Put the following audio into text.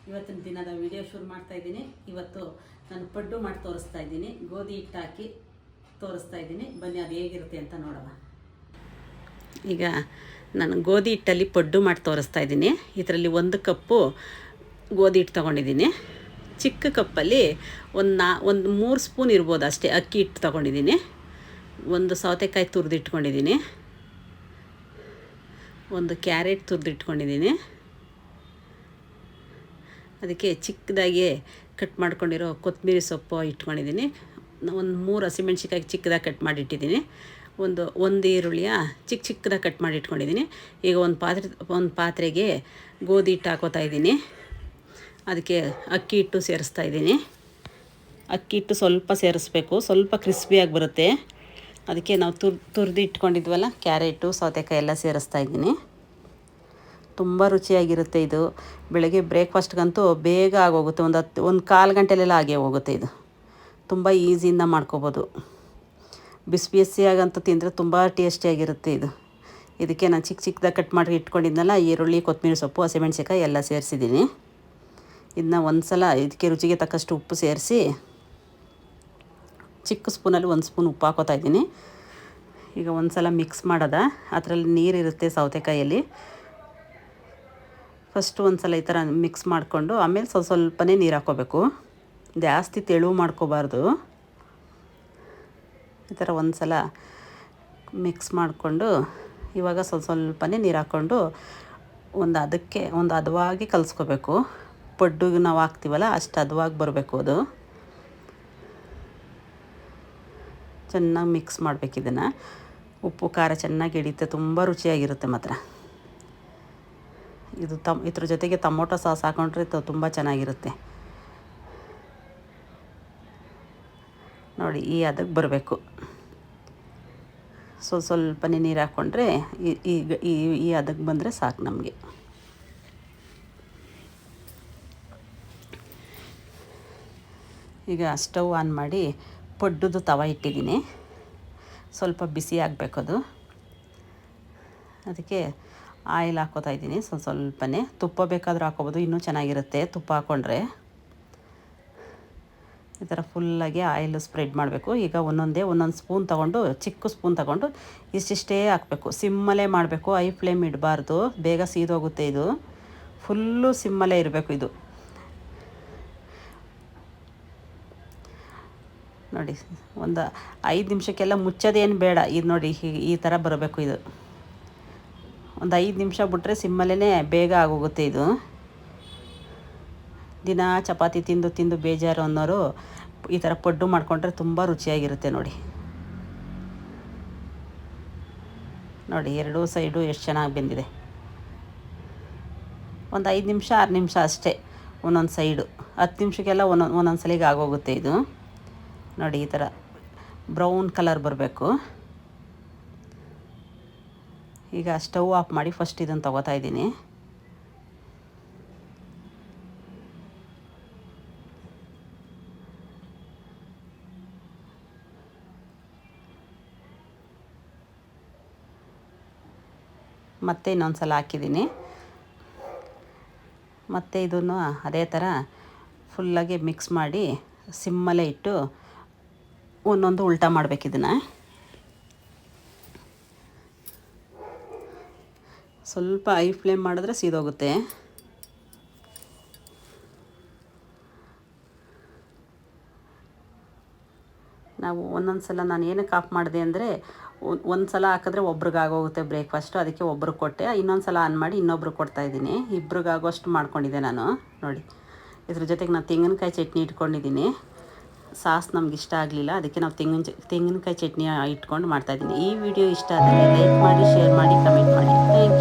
ಇವತ್ತಿನ ದಿನದ ವಿಡಿಯೋ ಶುರು ಮಾಡ್ತಾ ಇದ್ದೀನಿ. ಇವತ್ತು ನಾನು ಪಡ್ಡು ಮಾಡಿ ತೋರಿಸ್ತಾ ಇದ್ದೀನಿ. ಗೋಧಿ ಹಿಟ್ಟು ಹಾಕಿ ತೋರಿಸ್ತಾ ಇದ್ದೀನಿ. ಬನ್ನಿ ಅದು ಹೇಗಿರುತ್ತೆ ಅಂತ ನೋಡೋಣ. ಈಗ ನಾನು ಗೋಧಿ ಹಿಟ್ಟಲ್ಲಿ ಪಡ್ಡು ಮಾಡಿ ತೋರಿಸ್ತಾ ಇದ್ದೀನಿ. ಇದರಲ್ಲಿ 1 ಕಪ್ಪು ಗೋಧಿ ಹಿಟ್ಟು ತೊಗೊಂಡಿದ್ದೀನಿ. ಚಿಕ್ಕ ಕಪ್ಪಲ್ಲಿ ಒಂದು 3 ಸ್ಪೂನ್ ಇರ್ಬೋದು ಅಷ್ಟೇ ಅಕ್ಕಿ ಹಿಟ್ಟು ತೊಗೊಂಡಿದ್ದೀನಿ. 1 ಸೌತೆಕಾಯಿ ತುರಿದಿಟ್ಕೊಂಡಿದ್ದೀನಿ. 1 ಕ್ಯಾರೆಟ್ ತುರಿದಿಟ್ಕೊಂಡಿದ್ದೀನಿ. ಅದಕ್ಕೆ ಚಿಕ್ಕದಾಗಿ ಕಟ್ ಮಾಡ್ಕೊಂಡಿರೋ ಕೊತ್ತಂಬರಿ ಸೊಪ್ಪು ಇಟ್ಕೊಂಡಿದ್ದೀನಿ. 3 ಹಸಿಮೆಣ್ಸಿಕಾಯಿ ಚಿಕ್ಕದಾಗಿ ಕಟ್ ಮಾಡಿ ಇಟ್ಟಿದ್ದೀನಿ. ಒಂದು ಈರುಳ್ಳಿಯ ಚಿಕ್ಕದಾಗಿ ಕಟ್ ಮಾಡಿ ಇಟ್ಕೊಂಡಿದ್ದೀನಿ. ಈಗ ಒಂದು ಪಾತ್ರೆಗೆ ಗೋಧಿ ಹಿಟ್ಟು ಹಾಕೋತಾ ಇದ್ದೀನಿ. ಅದಕ್ಕೆ ಅಕ್ಕಿ ಹಿಟ್ಟು ಸೇರಿಸ್ತಾ ಇದ್ದೀನಿ. ಅಕ್ಕಿ ಹಿಟ್ಟು ಸ್ವಲ್ಪ ಸೇರಿಸ್ಬೇಕು, ಸ್ವಲ್ಪ ಕ್ರಿಸ್ಪಿಯಾಗಿ ಬರುತ್ತೆ. ಅದಕ್ಕೆ ನಾವು ತುರಿದು ಇಟ್ಕೊಂಡಿದ್ವಲ್ಲ ಕ್ಯಾರೆಟು ಸೌತೆಕಾಯಿ ಎಲ್ಲ ಸೇರಿಸ್ತಾ ಇದ್ದೀನಿ. ತುಂಬ ರುಚಿಯಾಗಿರುತ್ತೆ ಇದು. ಬೆಳಗ್ಗೆ ಬ್ರೇಕ್ಫಾಸ್ಟ್ಗಂತೂ ಬೇಗ ಆಗೋಗುತ್ತೆ. ಒಂದು ಕಾಲು ಗಂಟೆಲೆಲ್ಲ ಆಗೇ ಹೋಗುತ್ತೆ. ಇದು ತುಂಬ ಈಸಿಯಿಂದ ಮಾಡ್ಕೋಬೋದು. ಬಿಸಿಯಾಗಂತೂ ತಿಂದರೆ ತುಂಬ ಟೇಸ್ಟಿಯಾಗಿರುತ್ತೆ ಇದು. ಇದಕ್ಕೆ ನಾನು ಚಿಕ್ಕದಾಗಿ ಕಟ್ ಮಾಡಿ ಇಟ್ಕೊಂಡಿದ್ನಲ್ಲ ಈರುಳ್ಳಿ, ಕೊತ್ತಂಬರಿ ಸೊಪ್ಪು, ಹಸಿಮೆಣ್ಸಿಕಾಯಿ ಎಲ್ಲ ಸೇರಿಸಿದ್ದೀನಿ. ಇದನ್ನ ಒಂದು ಸಲ ಇದಕ್ಕೆ ರುಚಿಗೆ ತಕ್ಕಷ್ಟು ಉಪ್ಪು ಸೇರಿಸಿ ಚಿಕ್ಕ ಸ್ಪೂನಲ್ಲಿ 1 ಸ್ಪೂನ್ ಉಪ್ಪು ಹಾಕೋತಾ ಇದ್ದೀನಿ. ಈಗ ಒಂದು ಸಲ ಮಿಕ್ಸ್ ಮಾಡೋದ. ಅದರಲ್ಲಿ ನೀರಿರುತ್ತೆ ಸೌತೆಕಾಯಲ್ಲಿ. ಫಸ್ಟು ಒಂದು ಸಲ ಈ ಥರ ಮಿಕ್ಸ್ ಮಾಡಿಕೊಂಡು ಆಮೇಲೆ ಸ್ವಲ್ಪನೇ ನೀರು ಹಾಕ್ಕೋಬೇಕು. ಜಾಸ್ತಿ ತೆಳು ಮಾಡ್ಕೋಬಾರ್ದು. ಈ ಥರ ಒಂದು ಸಲ ಮಿಕ್ಸ್ ಮಾಡಿಕೊಂಡು ಇವಾಗ ಸ್ವಲ್ಪನೇ ನೀರು ಹಾಕ್ಕೊಂಡು ಒಂದು ಹದವಾಗಿ ಕಲಿಸ್ಕೋಬೇಕು. ಪಡ್ಡುಗೆ ನಾವು ಹಾಕ್ತೀವಲ್ಲ ಅಷ್ಟು ಹದವಾಗಿ ಬರಬೇಕು. ಅದು ಚೆನ್ನಾಗಿ ಮಿಕ್ಸ್ ಮಾಡಬೇಕು. ಇದನ್ನು ಉಪ್ಪು ಖಾರ ಚೆನ್ನಾಗಿ ಹಿಡಿಯುತ್ತೆ. ತುಂಬ ರುಚಿಯಾಗಿರುತ್ತೆ ಮಾತ್ರ ಇದು. ಇದ್ರ ಜೊತೆಗೆ ಟೊಮೊಟೊ ಸಾಸ್ ಹಾಕೊಂಡ್ರೆ ತುಂಬ ಚೆನ್ನಾಗಿರುತ್ತೆ. ನೋಡಿ ಈ ಹದಕ್ಕೆ ಬರಬೇಕು. ಸ್ವಲ್ಪನೇ ನೀರು ಹಾಕ್ಕೊಂಡ್ರೆ ಈ ಹದಕ್ಕೆ ಬಂದರೆ ಸಾಕು ನಮಗೆ. ಈಗ ಸ್ಟವ್ ಆನ್ ಮಾಡಿ ಪಡ್ಡುದು ತವ ಇಟ್ಟಿದ್ದೀನಿ. ಸ್ವಲ್ಪ ಬಿಸಿ ಆಗಬೇಕು ಅದು. ಅದಕ್ಕೆ ಆಯಿಲ್ ಹಾಕ್ಕೋತಾ ಇದ್ದೀನಿ. ಸ್ವಲ್ಪನೇ ತುಪ್ಪ ಬೇಕಾದರೂ ಹಾಕ್ಕೋಬೋದು, ಇನ್ನೂ ಚೆನ್ನಾಗಿರುತ್ತೆ ತುಪ್ಪ ಹಾಕ್ಕೊಂಡ್ರೆ. ಈ ಥರ ಫುಲ್ಲಾಗಿ ಆಯಿಲ್ ಸ್ಪ್ರೆಡ್ ಮಾಡಬೇಕು. ಈಗ ಒಂದೊಂದು ಸ್ಪೂನ್ ತೊಗೊಂಡು, ಚಿಕ್ಕ ಸ್ಪೂನ್ ತೊಗೊಂಡು ಇಷ್ಟಿಷ್ಟೇ ಹಾಕಬೇಕು. ಸಿಮ್ಮಲ್ಲೇ ಮಾಡಬೇಕು, ಹೈ ಫ್ಲೇಮ್ ಇಡಬಾರ್ದು, ಬೇಗ ಸೀದೋಗುತ್ತೆ ಇದು. ಫುಲ್ಲು ಸಿಮ್ಮಲ್ಲೇ ಇರಬೇಕು ಇದು. ನೋಡಿ ಒಂದು 5 ನಿಮಿಷಕ್ಕೆಲ್ಲ ಮುಚ್ಚೋದೇನು ಬೇಡ. ಇದು ನೋಡಿ ಈ ಥರ ಬರಬೇಕು ಇದು. ಒಂದು 5 ನಿಮಿಷ ಬಿಟ್ಟರೆ ಸಿಮ್ಮಲ್ಲೇ ಬೇಗ ಆಗೋಗುತ್ತೆ ಇದು. ದಿನ ಚಪಾತಿ ತಿಂದು ಬೇಜಾರು ಅನ್ನೋರು ಈ ಥರ ಪಡ್ಡು ಮಾಡಿಕೊಂಡ್ರೆ ತುಂಬ ರುಚಿಯಾಗಿರುತ್ತೆ. ನೋಡಿ ಎರಡೂ ಸೈಡು ಎಷ್ಟು ಚೆನ್ನಾಗಿ ಬೆಂದಿದೆ. ಒಂದು 5 ನಿಮಿಷ 6 ನಿಮಿಷ ಅಷ್ಟೇ ಒಂದೊಂದು ಸೈಡು. 10 ನಿಮಿಷಕ್ಕೆಲ್ಲ ಒಂದೊಂದು ಸಲಿಗೆ ಆಗೋಗುತ್ತೆ ಇದು. ನೋಡಿ ಈ ಥರ ಬ್ರೌನ್ ಕಲರ್ ಬರಬೇಕು. ಈಗ ಸ್ಟವ್ ಆಫ್ ಮಾಡಿ ಫಸ್ಟ್ ಇದನ್ನು ತೊಗೋತಾ ಇದ್ದೀನಿ. ಮತ್ತೆ ಇನ್ನೊಂದು ಸಲ ಹಾಕಿದ್ದೀನಿ. ಮತ್ತು ಇದನ್ನು ಅದೇ ಥರ ಫುಲ್ಲಾಗಿ ಮಿಕ್ಸ್ ಮಾಡಿ ಸಿಮ್ಮಲ್ಲೇ ಇಟ್ಟು ಒಂದೊಂದು ಉಲ್ಟಾ ಮಾಡಬೇಕು. ಇದನ್ನು ಸ್ವಲ್ಪ ಹೈ ಫ್ಲೇಮ್ ಮಾಡಿದ್ರೆ ಸೀದೋಗುತ್ತೆ. ನಾವು ಒಂದೊಂದು ಸಲ ನಾನು ಏನಕ್ಕೆ ಆಫ್ ಮಾಡಿದೆ ಅಂದರೆ ಒಂದು ಸಲ ಹಾಕಿದ್ರೆ ಒಬ್ರಿಗೆ ಆಗೋಗುತ್ತೆ ಬ್ರೇಕ್ಫಾಸ್ಟು. ಅದಕ್ಕೆ ಒಬ್ರಿಗೆ ಕೊಟ್ಟೆ. ಇನ್ನೊಂದು ಸಲ ಆನ್ ಮಾಡಿ ಇನ್ನೊಬ್ರಿಗೆ ಕೊಡ್ತಾಯಿದ್ದೀನಿ. ಇಬ್ರಿಗೆ ಆಗೋಷ್ಟು ಮಾಡ್ಕೊಂಡಿದ್ದೆ ನಾನು. ನೋಡಿ ಇದ್ರ ಜೊತೆಗೆ ನಾನು ತೆಂಗಿನಕಾಯಿ ಚಟ್ನಿ ಇಟ್ಕೊಂಡಿದ್ದೀನಿ. ಸಾಸ್ ನಮ್ಗೆ ಇಷ್ಟ ಆಗಲಿಲ್ಲ, ಅದಕ್ಕೆ ನಾವು ತೆಂಗಿನಕಾಯಿ ಚಟ್ನಿ ಇಟ್ಕೊಂಡು ಮಾಡ್ತಾಯಿದ್ದೀನಿ. ಈ ವಿಡಿಯೋ ಇಷ್ಟ ಆದರೆ ಲೈಕ್ ಮಾಡಿ, ಶೇರ್ ಮಾಡಿ, ಕಮೆಂಟ್ ಮಾಡಿ. Thank you.